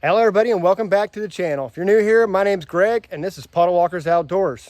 Hello everybody and welcome back to the channel. If you're new here, my name's Greg and this is Puddle Walkers Outdoors.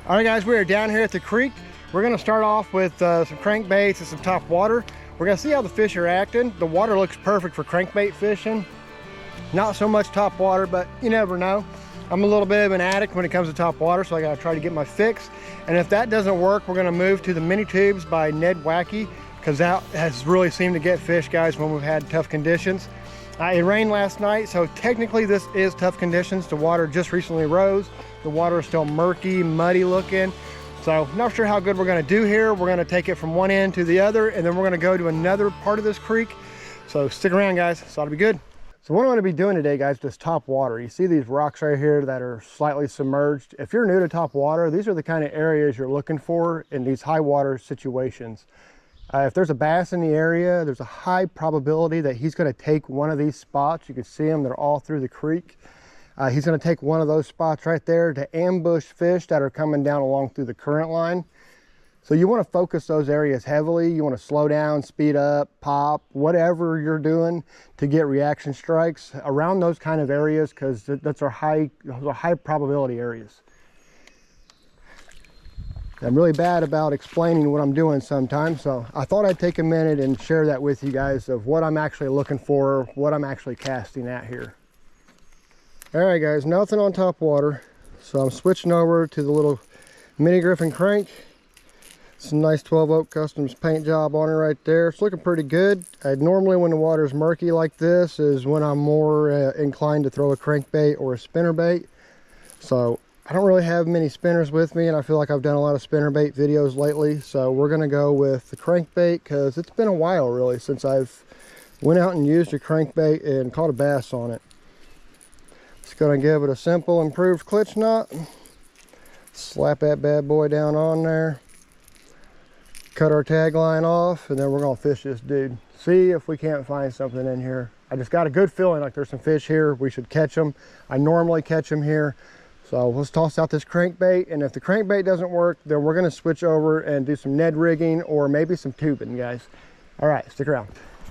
All right guys, we are down here at the creek. We're gonna start off with some crankbaits and some top water. We're gonna see how the fish are acting. The water looks perfect for crankbait fishing. Not so much top water, but you never know. I'm a little bit of an addict when it comes to top water, so I gotta try to get my fix. And if that doesn't work, we're gonna move to the mini tubes by Ned Wacky, because that has really seemed to get fish, guys, when we've had tough conditions. It rained last night, so technically this is tough conditions. The water just recently rose. The water is still murky, muddy looking. So not sure how good we're gonna do here. We're gonna take it from one end to the other, and then we're gonna go to another part of this creek. So stick around, guys, it's ought to be good. So what I'm gonna be doing today, guys, is top water. You see these rocks right here that are slightly submerged. If you're new to top water, these are the kind of areas you're looking for in these high water situations. If there's a bass in the area, there's a high probability that he's going to take one of these spots. You can see them, they're all through the creek. He's going to take one of those spots right there to ambush fish that are coming down along through the current line. So you want to focus those areas heavily. You want to slow down, speed up, pop, whatever you're doing to get reaction strikes around those kind of areas, because those are high probability areas. I'm really bad about explaining what I'm doing sometimes, so I thought I'd take a minute and share that with you guys of what I'm actually looking for, what I'm actually casting at here. All right guys, nothing on top water, so I'm switching over to the little mini Griffin crank. It's a nice 12 Oak Customs paint job on it right there. It's looking pretty good. Normally when the water is murky like this is when I'm more inclined to throw a crankbait or a spinnerbait. So I don't really have many spinners with me, and I feel like I've done a lot of spinnerbait videos lately, so we're going to go with the crankbait because it's been a while really since I've went out and used a crankbait and caught a bass on it. Just going to give it a simple improved clutch knot, slap that bad boy down on there, cut our tag line off, and then we're going to fish this dude. See if we can't find something in here. I just got a good feeling like there's some fish here. We should catch them. I normally catch them here. So let's toss out this crankbait, and if the crankbait doesn't work, then we're gonna switch over and do some Ned rigging or maybe some tubing, guys. All right, stick around.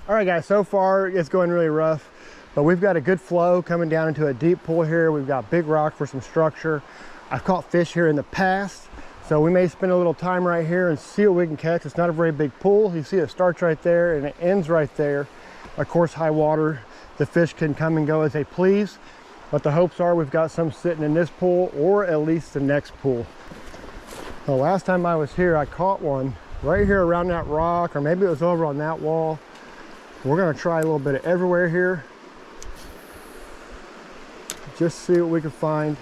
All right, guys, so far it's going really rough, but we've got a good flow coming down into a deep pool here. We've got big rock for some structure. I've caught fish here in the past, so we may spend a little time right here and see what we can catch. It's not a very big pool. You see it starts right there and it ends right there. Of course, high water, the fish can come and go as they please. But the hopes are we've got some sitting in this pool or at least the next pool. The last time I was here, I caught one right here around that rock, or maybe it was over on that wall. We're gonna try a little bit of everywhere here. Just see what we can find.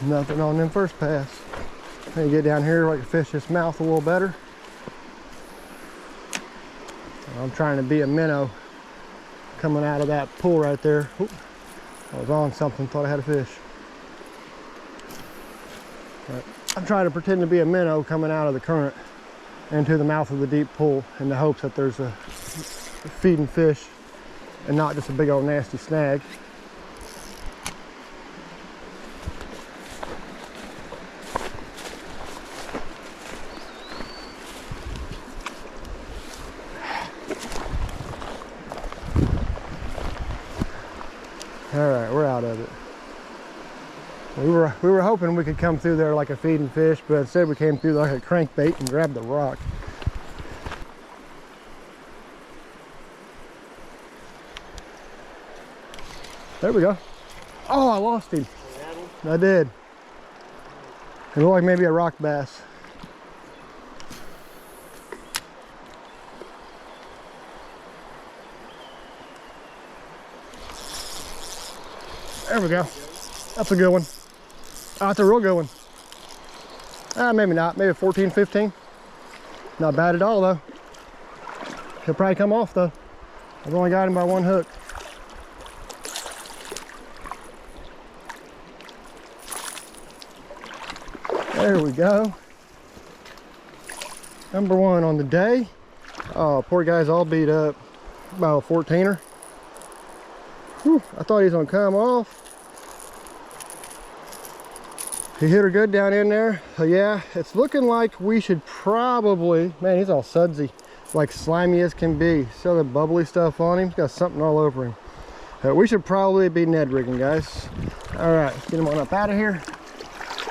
Nothing on them first pass. Let me get down here so I can fish this mouth a little better. I'm trying to be a minnow coming out of that pool right there. Oop, I was on something, thought I had a fish. But I'm trying to pretend to be a minnow coming out of the current into the mouth of the deep pool in the hopes that there's a feeding fish and not just a big old nasty snag. All right, we're out of it. We were hoping we could come through there like a feeding fish, but instead we came through like a crankbait and grabbed the rock. There we go. Oh, I lost him. I did. It looked like maybe a rock bass. There we go. That's a good one. Oh, that's a real good one. Maybe not, maybe 14, 15. Not bad at all though. He'll probably come off though. I've only got him by one hook. There we go. Number one on the day. Oh, poor guy's all beat up. About a 14er. Whew, I thought he was gonna come off. He hit her good down in there. So yeah, it's looking like we should probably, man, he's all sudsy, like slimy as can be. See the bubbly stuff on him? He's got something all over him. We should probably be Ned rigging, guys. All right, let's get him on up out of here.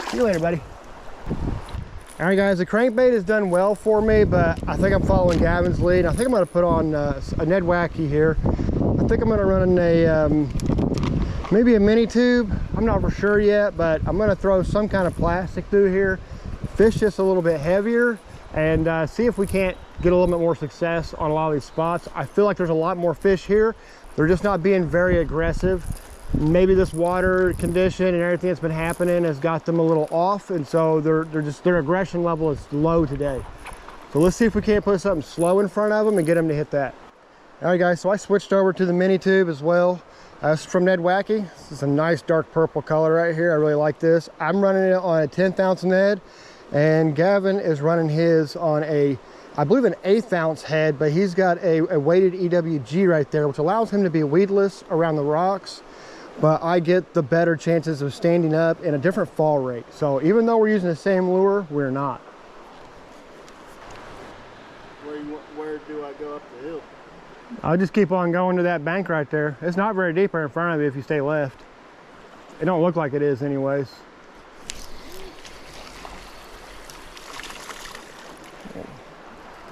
See you later, buddy. All right, guys, the crankbait has done well for me, but I think I'm following Gavin's lead. I think I'm gonna put on a Ned Wacky here. I think I'm gonna run a maybe a mini tube. I'm not for sure yet, but I'm gonna throw some kind of plastic through here, fish just a little bit heavier, and see if we can't get a little bit more success on a lot of these spots. I feel like there's a lot more fish here. They're just not being very aggressive. Maybe this water condition and everything that's been happening has got them a little off, and so their aggression level is low today. So let's see if we can't put something slow in front of them and get them to hit that. All right, guys, so I switched over to the mini tube as well. This is from Ned Wacky. This is a nice dark purple color right here. I really like this. I'm running it on a 10th ounce Ned, and Gavin is running his on a, I believe, an 1/8 ounce head, but he's got a weighted EWG right there, which allows him to be weedless around the rocks. But I get the better chances of standing up in a different fall rate. So even though we're using the same lure, we're not. Where do I go up the hill? I'll just keep on going to that bank right there. It's not very deep right in front of you if you stay left. It don't look like it is anyways.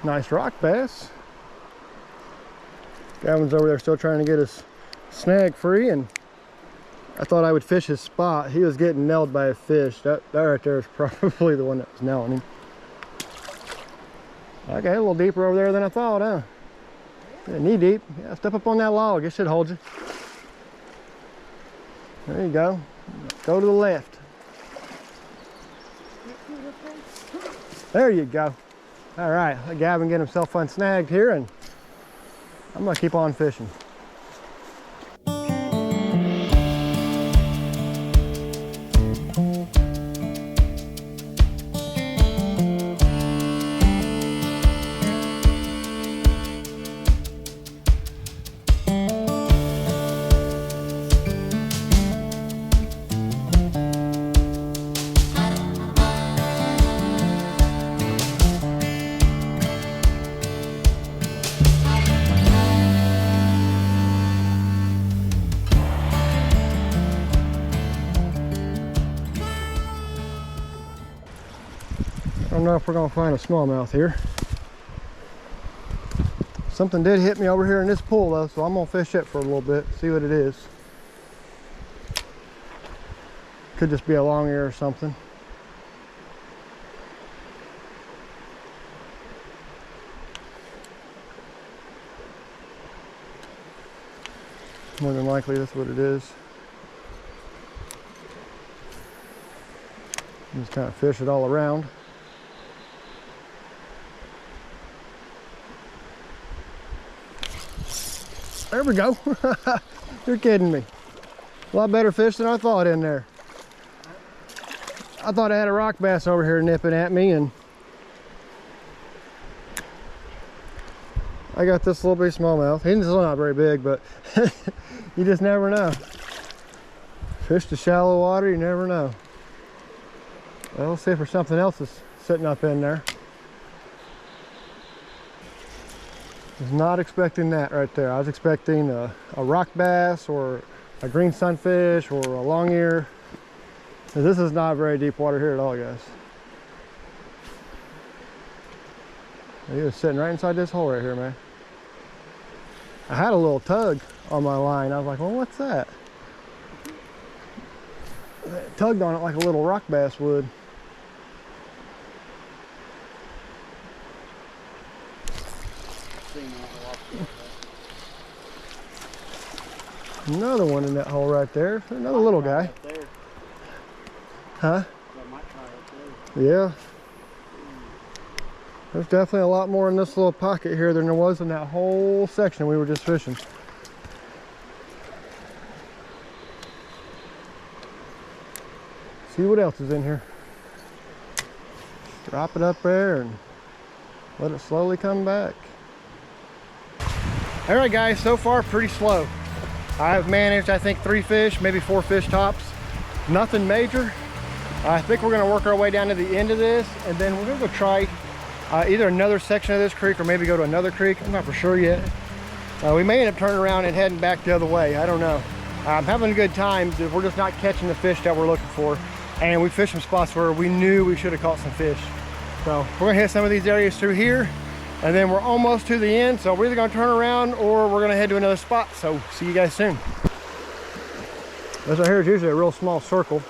Nice rock bass. Gavin's over there still trying to get his snag free, and I thought I would fish his spot. He was getting nailed by a fish. That right there is probably the one that was nailing him. Okay, a little deeper over there than I thought, huh? Yeah, knee deep. Yeah, step up on that log. It should hold you. There you go. Go to the left. There you go. All right, let Gavin get himself unsnagged here, and I'm gonna keep on fishing. I don't know if we're gonna find a smallmouth here. Something did hit me over here in this pool though, so I'm gonna fish it for a little bit, see what it is. Could just be a long ear or something. More than likely that's what it is. Just kind of fish it all around. There we go. You're kidding me. A lot better fish than I thought in there. I thought I had a rock bass over here nipping at me, and I got this little bitty smallmouth. He's still not very big, but you just never know. Fish to shallow water, you never know. Well, let's see if there's something else that's sitting up in there. Was not expecting that right there. I was expecting a rock bass or a green sunfish or a long ear. This is not very deep water here at all, guys. He was sitting right inside this hole right here, man. I had a little tug on my line. I was like, well, what's that? It tugged on it like a little rock bass would. Another one in that hole right there. Another little guy. Huh? I might try it too. Yeah. There's definitely a lot more in this little pocket here than there was in that whole section we were just fishing. See what else is in here. Drop it up there and let it slowly come back. All right guys, so far pretty slow. I've managed, I think, 3 fish, maybe 4 fish tops. Nothing major. I think we're gonna work our way down to the end of this, and then we're gonna go try either another section of this creek or maybe go to another creek. I'm not for sure yet. We may end up turning around and heading back the other way. I don't know. I'm having a good time. We're just not catching the fish that we're looking for. And we fished some spots where we knew we should have caught some fish. So we're gonna hit some of these areas through here, and then we're almost to the end. So we're either gonna turn around or we're gonna head to another spot. So see you guys soon. This right here is usually a real small circle,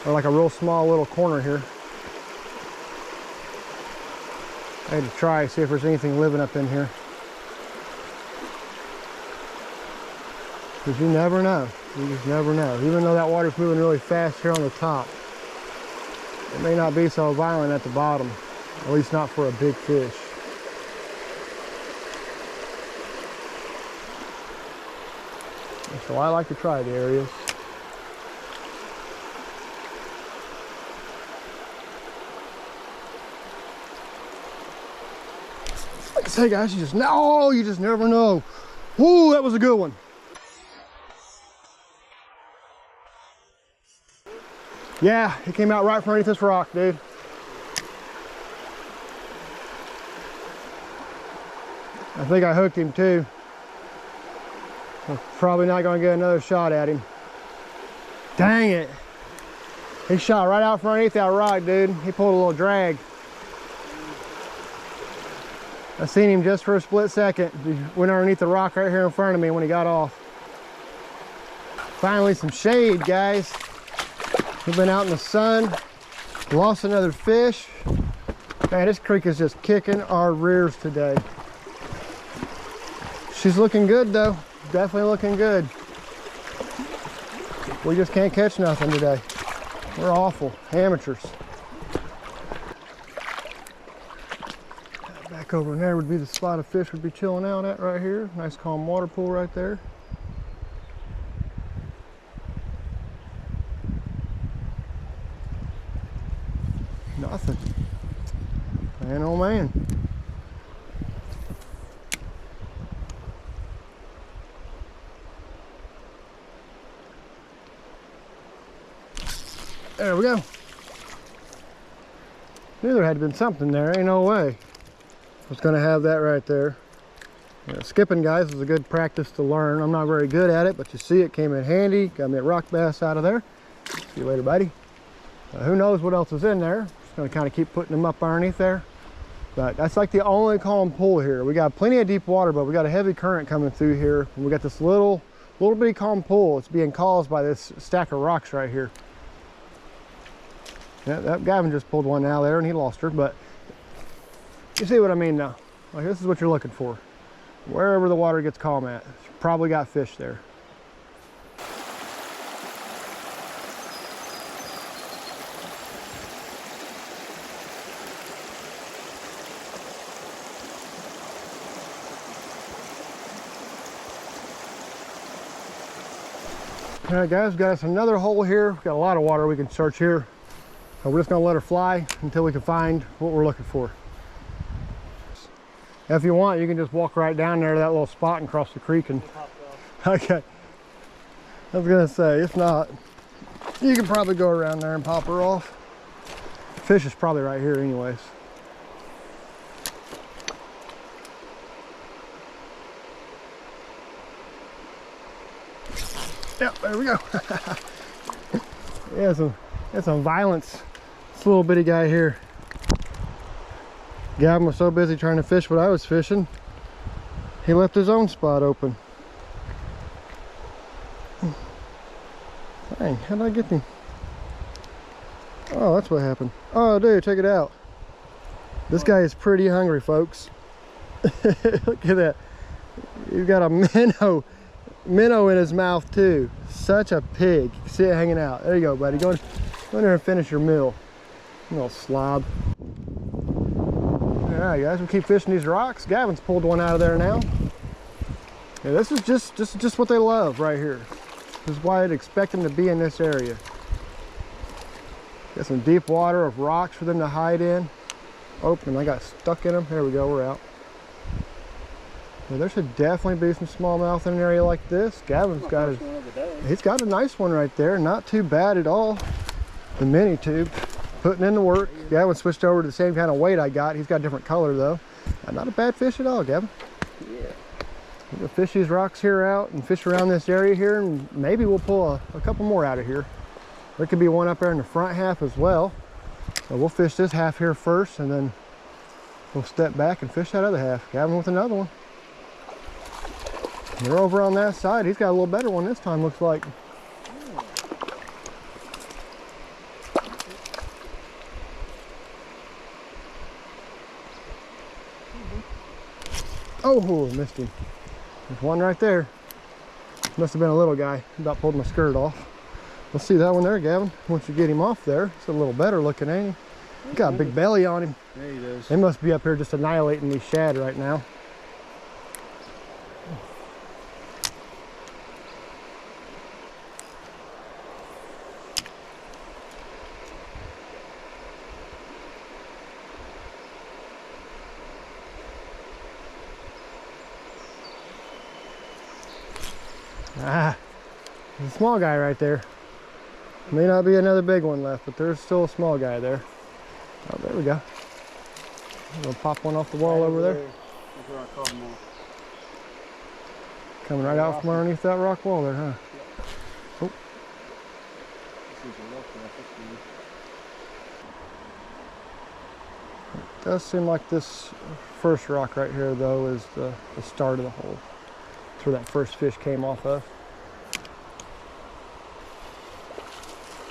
or like a real small little corner here. I had to try, see if there's anything living up in here. Because you never know. You just never know. Even though that water's moving really fast here on the top, it may not be so violent at the bottom. At least not for a big fish. So I like to try the areas. Like I say, guys, you just never know. Woo, that was a good one. Yeah, he came out right from underneath this rock, dude. I think I hooked him too. I'm probably not gonna get another shot at him. Dang it. He shot right out from underneath that rock, dude. He pulled a little drag. I seen him just for a split second. He went underneath the rock right here in front of me when he got off. Finally some shade, guys. We've been out in the sun, lost another fish. Man, this creek is just kicking our rears today. She's looking good though, definitely looking good. We just can't catch nothing today. We're awful, amateurs. Back over in there would be the spot of fish would be chilling out at right here. Nice calm water pool right there. Nothing. Man, oh man. There we go. Knew there had been something there. Ain't no way. I was going to have that right there. Yeah, skipping, guys, is a good practice to learn. I'm not very good at it, but you see it came in handy. Got me a rock bass out of there. See you later, buddy. Who knows what else is in there. Just going to kind of keep putting them up underneath there. But that's like the only calm pool here. We got plenty of deep water, but we got a heavy current coming through here. And we got this little bitty calm pool. It's being caused by this stack of rocks right here. Yeah, that Gavin just pulled one out there and he lost her, but you see what I mean now. Like, this is what you're looking for. Wherever the water gets calm at, you probably got fish there. All right, guys, got us another hole here. We've got a lot of water we can search here. So we're just gonna let her fly until we can find what we're looking for. If you want, you can just walk right down there to that little spot and cross the creek and... Okay. I was gonna say, if not, you can probably go around there and pop her off. Fish is probably right here anyways. Yep, there we go. Yeah, some violence. This little bitty guy here. Gavin was so busy trying to fish what I was fishing, he left his own spot open. Dang, how did I get him? Oh, that's what happened. Oh, dude, check it out. This guy is pretty hungry, folks. Look at that. He's got a minnow in his mouth too. Such a pig. You can see it hanging out. There you go, buddy. Go Go in there and finish your meal. You little slob. Alright guys, we keep fishing these rocks. Gavin's pulled one out of there now. Yeah, this is just what they love right here. This is why I'd expect them to be in this area. Got some deep water of rocks for them to hide in. Oh, and I got stuck in them. There we go, we're out. Yeah, there should definitely be some smallmouth in an area like this. Gavin's got he's got a nice one right there. Not too bad at all. The mini tube, putting in the work. Gavin switched over to the same kind of weight I got. He's got a different color though. Not a bad fish at all, Gavin. Yeah. We're gonna fish these rocks here out and fish around this area here, and maybe we'll pull a couple more out of here. There could be one up there in the front half as well. So we'll fish this half here first, and then we'll step back and fish that other half. Gavin with another one. They're over on that side. He's got a little better one this time, looks like. Oh, missed him. There's one right there. Must have been a little guy. About pulled my skirt off. Let's see that one there, Gavin. Once you get him off there, it's a little better looking, ain't he? He's got a big belly on him. Yeah, he does. They must be up here just annihilating these shad right now. Ah, there's a small guy right there. May not be another big one left, but there's still a small guy there. Oh, there we go. I'm gonna pop one off the wall over there. That's where I caught him on. Coming right out from underneath that rock wall there, huh? Oh. It does seem like this first rock right here, though, is the start of the hole. That's where that first fish came off of.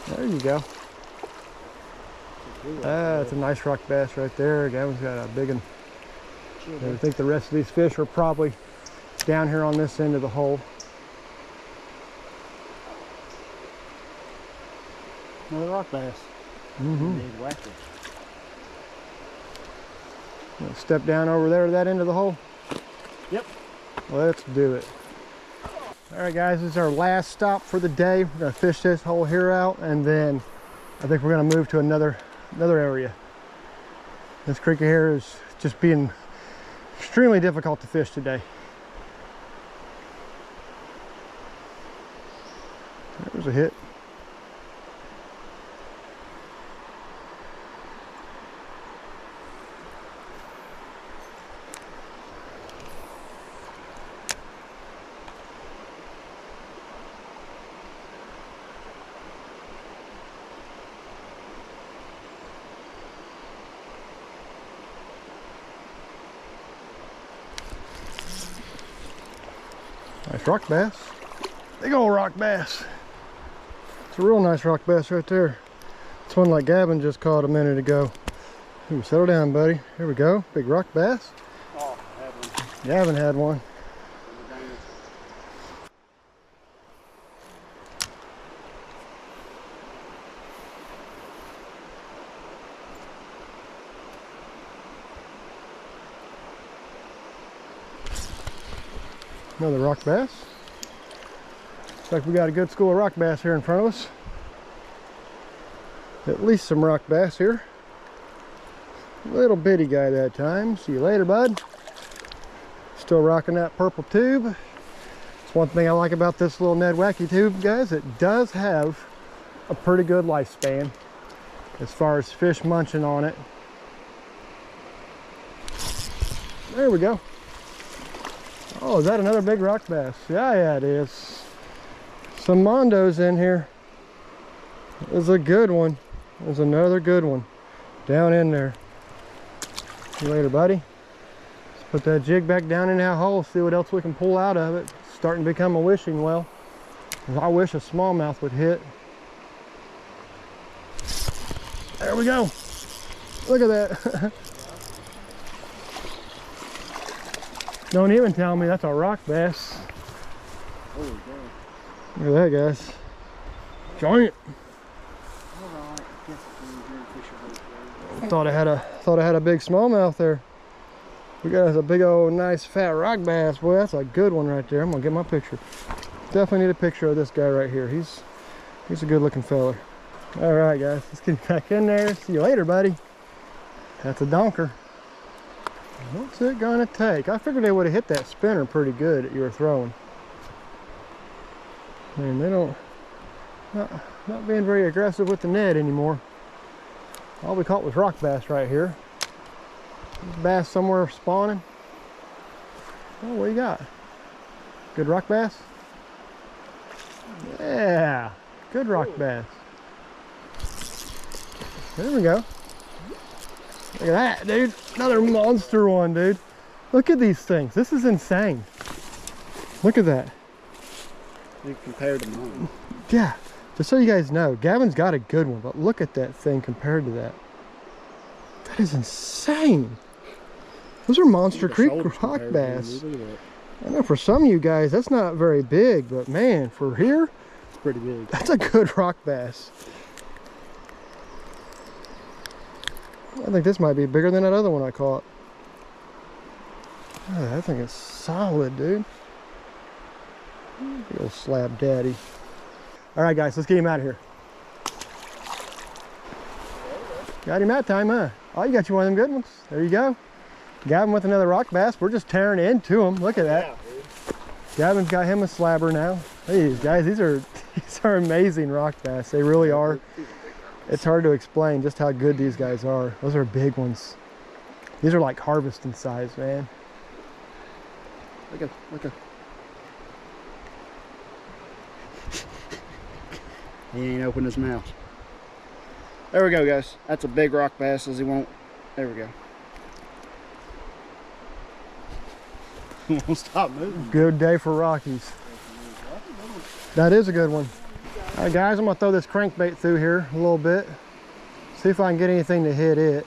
There you go. That's a nice rock bass right there. Gavin's got a big one. I think the rest of these fish are probably down here on this end of the hole. Another rock bass. Mm-hmm. Wacky. Step down over there to that end of the hole. Yep. Let's do it. All right, guys, this is our last stop for the day. We're gonna fish this hole here out, and then I think we're gonna move to another area. This creek here is just being extremely difficult to fish today. There's a hit. Nice rock bass. Big old rock bass. It's a real nice rock bass right there. It's one like Gavin just caught a minute ago. Ooh, settle down, buddy. Here we go. Big rock bass. Oh, I had one. Gavin had one. Another rock bass. Looks like we got a good school of rock bass here in front of us. At least some rock bass here. Little bitty guy that time. See you later, bud. Still rocking that purple tube. It's one thing I like about this little Ned Wacky tube, guys. It does have a pretty good lifespan as far as fish munching on it. There we go. Oh, is that another big rock bass? Yeah, it is. Some mondos in here. There's a good one. There's another good one down in there. See you later, buddy. Let's put that jig back down in that hole, see what else we can pull out of it. It's starting to become a wishing well. I wish a smallmouth would hit. There we go. Look at that. Don't even tell me that's a rock bass. Oh, Look at that, guys. Giant. hold on. Thought I had a big smallmouth there. We got a big old nice fat rock bass. Boy, that's a good one right there. I'm gonna get my picture. Definitely need a picture of this guy right here. He's a good looking fella. All right, guys, let's get back in there. See you later, buddy. That's a donker. What's it gonna take? I figured they would have hit that spinner pretty good that you were throwing. Man, they don't, not being very aggressive with the net anymore. All we caught was rock bass right here. Bass somewhere spawning. Oh, what you got? Good rock bass? Yeah, good rock bass. There we go. Look at that, dude. Another monster one, dude. Look at these things. This is insane. Look at that. You compared to mine. Yeah, just so you guys know, Gavin's got a good one, but look at that thing compared to that. That is insane. Those are Monster Creek rock bass. I know for some of you guys, that's not very big, but man, for here, it's pretty big. That's a good rock bass. I think this might be bigger than that other one I caught. Oh, that thing is solid, dude. Big old slab daddy. All right, guys, let's get him out of here. Got him that time, huh? Oh, you got you one of them good ones. There you go. Gavin with another rock bass. We're just tearing into him. Look at that. Gavin's got him a slabber now. These guys, these are amazing rock bass. They really are. It's hard to explain just how good these guys are. Those are big ones. These are like harvesting size, man. Look at. He ain't opened his mouth. There we go, guys. That's a big rock bass as he won't. There we go. He won't stop moving. Good day for Rockies. That is a good one. All right, guys, I'm gonna throw this crankbait through here a little bit. See if I can get anything to hit it.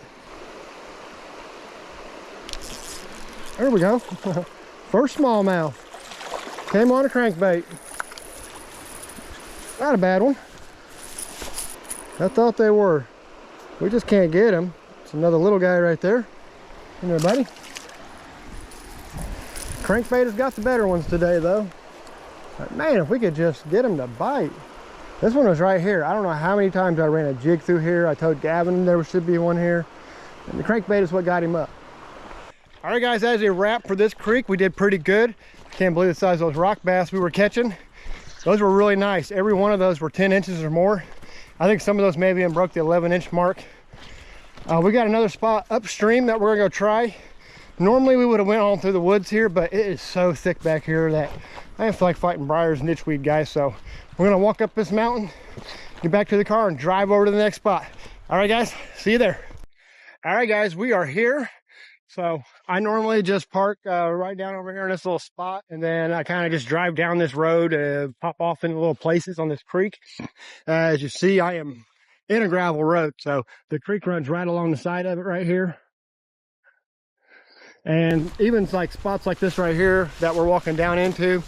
There we go. First smallmouth. Came on a crankbait. Not a bad one. I thought they were. We just can't get him. It's another little guy right there. Come here, buddy. Crankbait has got the better ones today, though. But man, if we could just get him to bite. This one was right here. I don't know how many times I ran a jig through here. I told Gavin there should be one here. And the crankbait is what got him up. All right, guys, as a wrap for this creek, we did pretty good. Can't believe the size of those rock bass we were catching. Those were really nice. Every one of those were 10 inches or more. I think some of those maybe even broke the 11-inch mark. We got another spot upstream that we're gonna go try. Normally we would have went on through the woods here, but it is so thick back here that I didn't feel like fighting briars and ditchweed, guys. So we're gonna walk up this mountain, get back to the car and drive over to the next spot. All right, guys, see you there. All right, guys, we are here. So I normally just park right down over here in this little spot, and then I kind of just drive down this road and pop off into little places on this creek. As you see, I am in a gravel road, so the creek runs right along the side of it right here. And even like spots like this right here that we're walking down into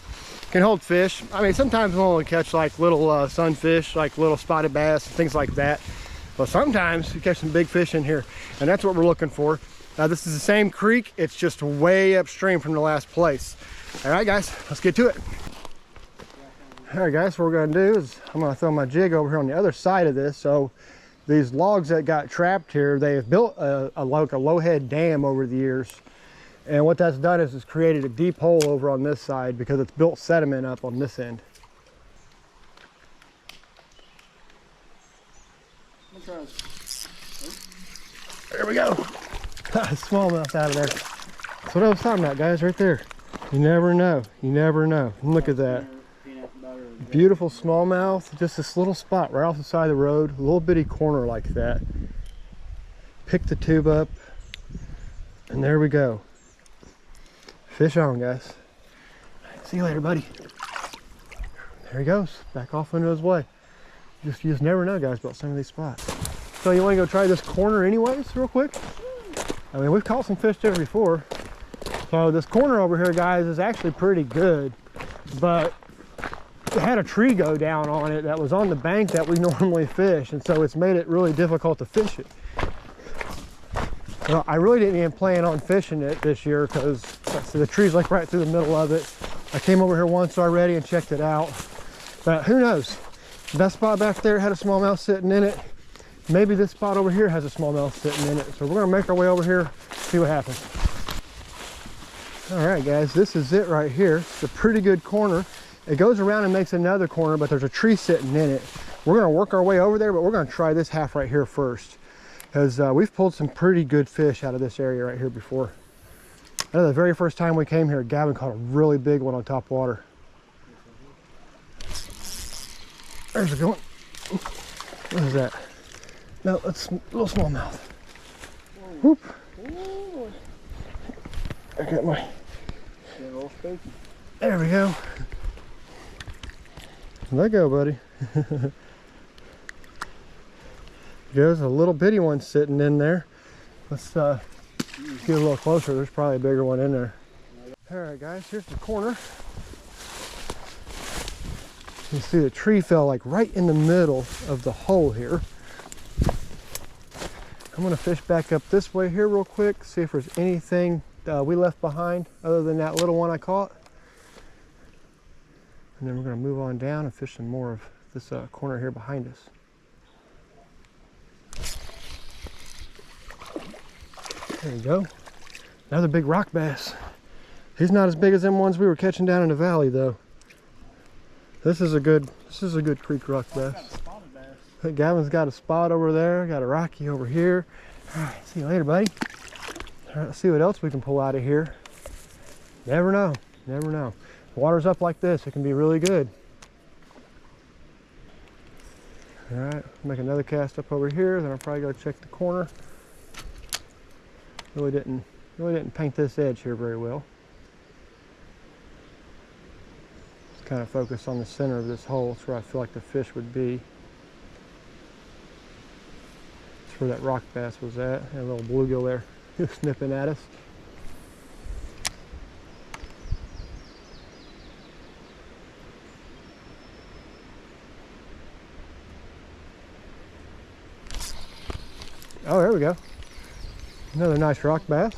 can hold fish. I mean, sometimes we'll only catch like little sunfish, like little spotted bass, things like that. But sometimes you catch some big fish in here, and that's what we're looking for. This is the same creek, it's just way upstream from the last place. All right, guys, let's get to it. All right, guys, what we're gonna do is I'm gonna throw my jig over here on the other side of this. So these logs that got trapped here, they have built a low head dam over the years. And what that's done is it's created a deep hole over on this side because it's built sediment up on this end. There we go. Smallmouth out of there. That's what I was talking about, guys, right there. You never know. You never know. Look at that. Beautiful smallmouth. Just this little spot right off the side of the road. A little bitty corner like that. Pick the tube up. And there we go. Fish on, guys. See you later, buddy. There he goes. Back off into his way. You just never know, guys, about some of these spots. So you want to go try this corner anyways, real quick? I mean, we've caught some fish there before. So this corner over here, guys, is actually pretty good. But had a tree go down on it that was on the bank that we normally fish, and so it's made it really difficult to fish it. Well, I really didn't even plan on fishing it this year because the tree's like right through the middle of it. I came over here once already and checked it out, but who knows? That spot back there had a smallmouth sitting in it. Maybe this spot over here has a smallmouth sitting in it. So we're gonna make our way over here, see what happens. All right, guys, this is it right here. It's a pretty good corner. It goes around and makes another corner, but there's a tree sitting in it. We're gonna work our way over there, but we're gonna try this half right here first, because we've pulled some pretty good fish out of this area right here before. I know the very first time we came here, Gavin caught a really big one on top water. There's a good one. What is that? No, it's a little smallmouth. Whoop. I got my... There we go. Let go, buddy. There's a little bitty one sitting in there. Let's get a little closer. There's probably a bigger one in there. All right, guys, here's the corner. You see the tree fell like right in the middle of the hole here. I'm gonna fish back up this way here real quick, see if there's anything we left behind other than that little one I caught. And then we're gonna move on down and fish some more of this corner here behind us. There you go. Another big rock bass. He's not as big as them ones we were catching down in the valley though. This is a good creek rock bass. Gavin's got a spot over there, got a rocky over here. All right, see you later, buddy. All right, let's see what else we can pull out of here. Never know, never know. Water's up like this, it can be really good. All right, make another cast up over here, then I'll probably go check the corner. Really didn't paint this edge here very well. Just kind of focus on the center of this hole. It's where I feel like the fish would be. It's where that rock bass was at. And a little bluegill there, snipping at us. Oh, there we go. Another nice rock bass.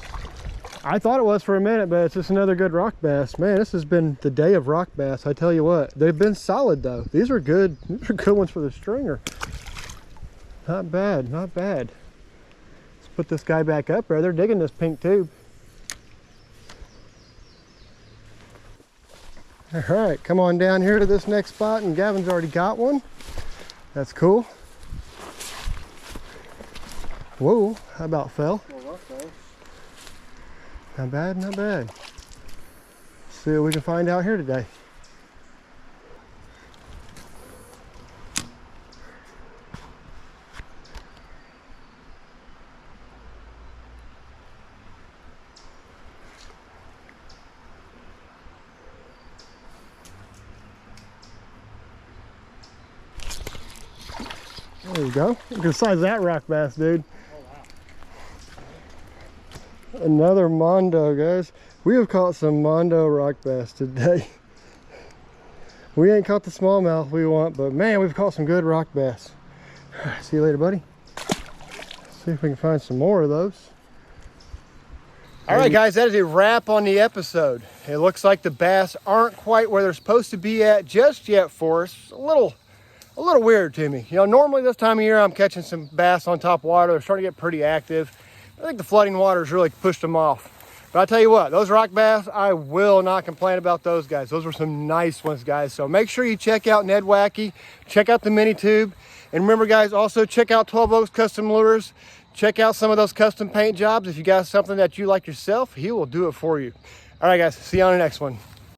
I thought it was for a minute, but it's just another good rock bass. Man, this has been the day of rock bass. I tell you what, they've been solid though. These are good. These are good ones for the stringer. Not bad, not bad. Let's put this guy back up there. They're digging this pink tube. All right, come on down here to this next spot, and Gavin's already got one. That's cool. Whoa, how about fell? Not bad, not bad. Let's see what we can find out here today. There you go. Look at the size of that rock bass, dude. Another mondo, guys. We have caught some mondo rock bass today. We ain't caught the smallmouth we want, but man, we've caught some good rock bass. See you later, buddy. See if we can find some more of those. All right, guys, that is a wrap on the episode. It looks like the bass aren't quite where they're supposed to be at just yet for us. A little weird to me. You know, normally this time of year I'm catching some bass on top water. They're starting to get pretty active. I think the flooding water's really pushed them off. But I tell you what, those rock bass, I will not complain about those guys. Those were some nice ones, guys. So make sure you check out Ned Wacky, check out the mini tube. And remember, guys, also check out 12 Oaks Custom Lures. Check out some of those custom paint jobs. If you got something that you like yourself, he will do it for you. All right, guys, see you on the next one.